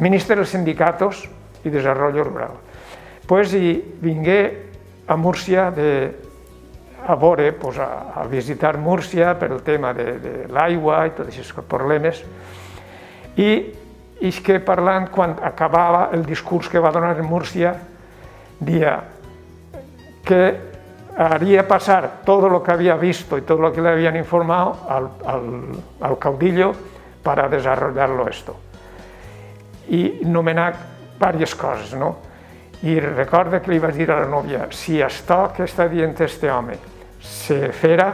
Ministre dels Sindicatos i Desarrollo Rural. Pues vingué a Múrcia a veure, a visitar Múrcia per el tema de l'aigua i tots aquests problemes, i és que parlant, quan acabava el discurs que va donar en Múrcia, dia que haría pasar todo lo que había visto y todo lo que le habían informado al caudillo para desarrollarlo esto. I nomenar diverses coses, no? I recorda que li vaig dir a la nòvia, si això que està dient este home se fera,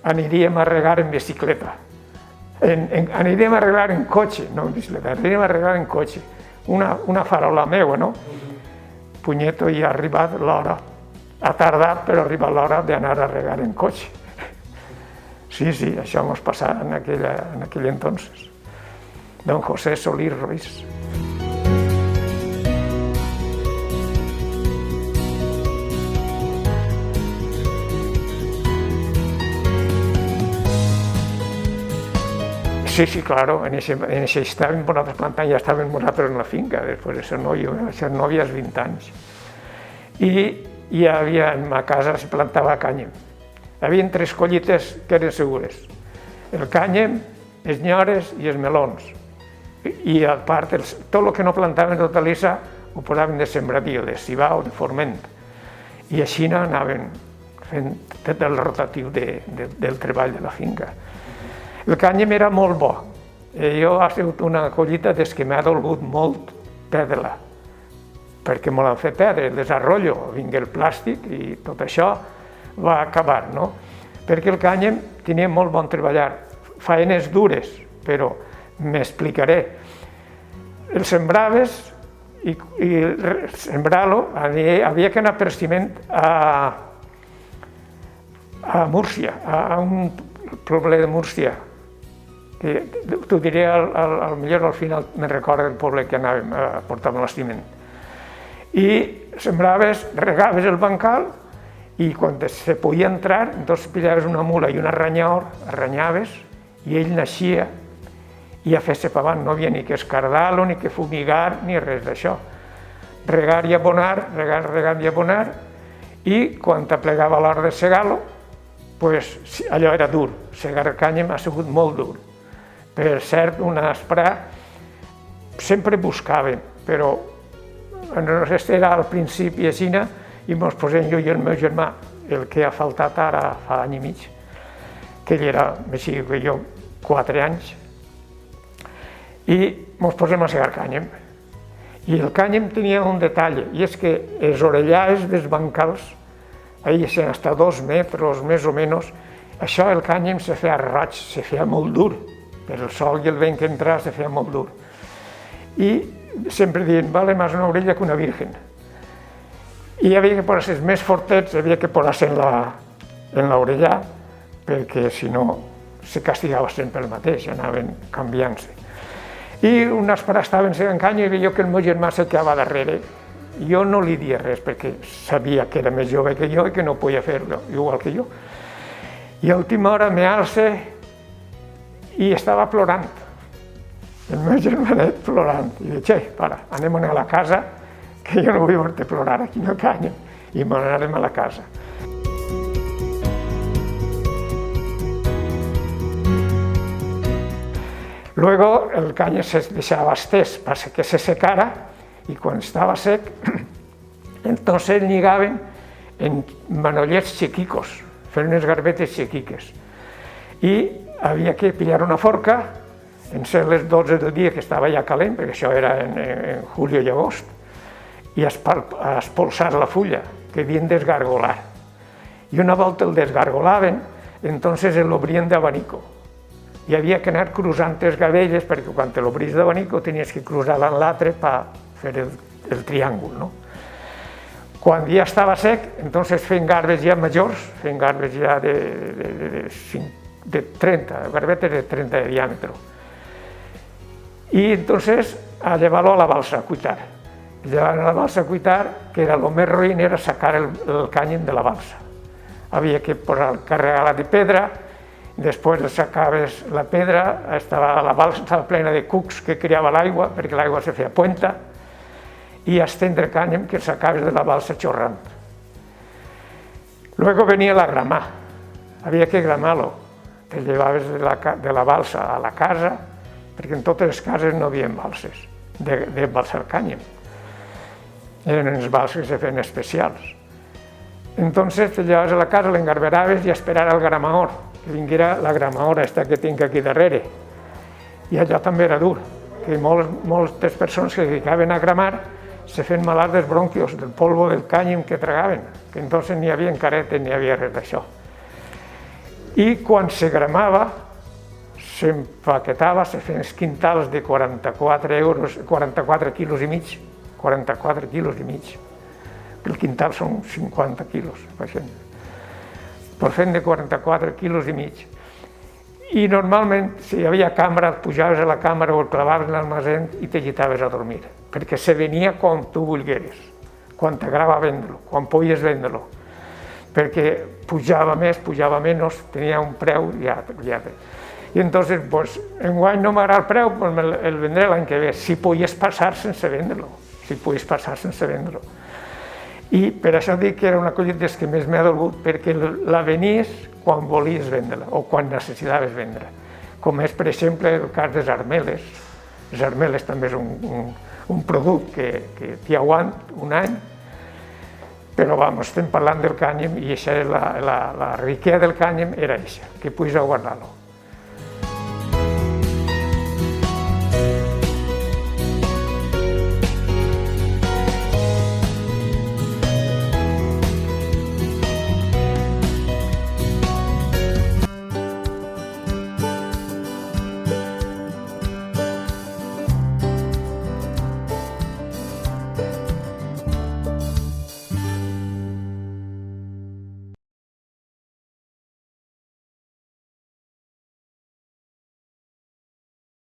aniríem a regar en bicicleta. Aniríem a regar en cotxe, no en bicicleta, aniríem a regar en cotxe. Una farola meua, no? Punyeto, i ha arribat l'hora. Ha tardat, però ha arribat l'hora d'anar a regar en cotxe. Sí, això ens passava en aquell entonces. Don José Solís Ruiz. Sí, claro, en ese estàvem nosaltres plantant, ja estàvem nosaltres en la finca, després de ser nòvia als 20 anys. I hi havia, en ma casa se plantava cànyem. Hi havia 3 collites que eren segures: el cànyem, els nyores i els melons. I a part, tot el que no plantaven d'hortalissa ho posaven de sembradío, de cibà o de forment. I així anaven fent tot el rotatiu del treball de la finca. El cànyem era molt bo. Jo ha sigut una collita des que m'ha dolgut molt perdre-la, perquè me l'han fet perdre, el desarrollo, vingué el plàstic i tot això va acabar, no? Perquè el cànyem tenia molt bon treballar, faenes dures, però m'explicaré. El sembraves i sembrar-lo, havia que anar per ciment a Múrcia, a un poble de Múrcia. T'ho diré, potser al final me'n recordo del poble que anàvem a portar el ciment. I sembraves, regaves el bancal, i quan se podia entrar, doncs pillaves una mula i un arranyaor, arranyaves, i ell naixia, i a fer-se per avant, no havia ni que escardar-lo, ni que fumigar, ni res d'això. Regar i abonar, regar i abonar, i quan t'aplegava l'hora de segar-lo, allò era dur. Segar el cànyem ha sigut molt dur. Per cert, una aspra sempre buscàvem, però era al principi així, i ens posem jo i el meu germà, el que ha faltat ara fa any i mig, que ell era més xic que jo, 4 anys, i ens posem a segar cànyem. I el cànyem tenia un detall, i és que els orellars dels bancals, ahí hasta 2 metres més o menys, això el cànyem se feia roig, se feia molt dur, per el sol i el vent que entrava se feia molt dur. I sempre diuen, vale més una orella que una virgen. I hi havia que posar-se més fortets, hi havia que posar-se en l'orella, perquè si no se castigava sempre el mateix, anaven canviant-se. I unes pares estaven segant canya i veia que el meu germà se quedava darrere. Jo no li dia res perquè sabia que era més jove que jo i que no podia fer-lo igual que jo. I a última hora m'alça i estava plorant. El meu germanet plorant. I dic, para, anem a la casa, que jo no vull veure'te plorar aquí en el cànyem. I anàrem a la casa. Luego el cànyem se deixava estès para que se secara, y cuando estaba sec, entonces lligaven en manollets chiquicos, feien unes garbetes chiquiques. I havia que pillar una forca, en ser les 12 del dia, que estava ja calent, perquè això era en julio i agost, i espolsar la fulla, que havien d'esgargolar. I una volta el desgargolaven, entonces l'obrien d'abanico. I havia que anar cruzant les gavelles, perquè quan te l'obris d'abanico tenies que cruzar-la en l'altre per fer el triàngul, no? Quan ja estava sec, entonces feien garbes ja majors, feien garbes ja de 30, garbetes de 30 de diàmetre. I entonces a llevar-lo a la balsa a cuitar. Llevar a la balsa a cuitar, que era el més roïn, era sacar el cànem de la balsa. Havia que carregar-la de pedra, després sacaves la pedra, la balsa estava plena de cucs que creava l'aigua, perquè l'aigua se feia puenta, i estendre el cànem que sacaves de la balsa xorrant. Luego venia la gramà, havia que gramar-lo, te llevaves de la balsa a la casa, perquè en totes les cases no hi havia balses, de balsar cànem. Eren uns balses que se feien especials. Entonces te llevaves a la casa, l'engarberaves i esperar el gramaor, que vinguera la gramaora esta que tinc aquí darrere. I allò també era dur, que moltes persones que es dedicaven a gramar se feien malalts dels bronquios, del polvo del cànem que tragaven, que entonces ni hi havia caretes ni hi havia res d'això. I quan se gramava, s'empaquetava, se feien quintals de 44 quilos i mig, 44 quilos i mig. El quintal són 50 quilos, per fent de 44 quilos i mig. I normalment, si hi havia càmera, pujaves a la càmera o el clavaves en l'almacén i te lletaves a dormir, perquè se venia quan tu volgueres, quan t'agrada vendre-lo, quan podies vendre-lo, perquè pujava més, pujava menys, tenia un preu i altre. I entonces, enguany no m'agrada el preu, el vendré l'any que ve, si podies passar sense vendre-lo, I per això dic que era una cosa dels que més m'ha dolgut, perquè la venies quan volies vendre-la o quan necessitaves vendre. Com és, per exemple, el cas de les armeles. Les armeles també és un producte que t'hi aguanta un any, però estem parlant del cànem i la riquesa del cànem era això, que puguis guardar-lo.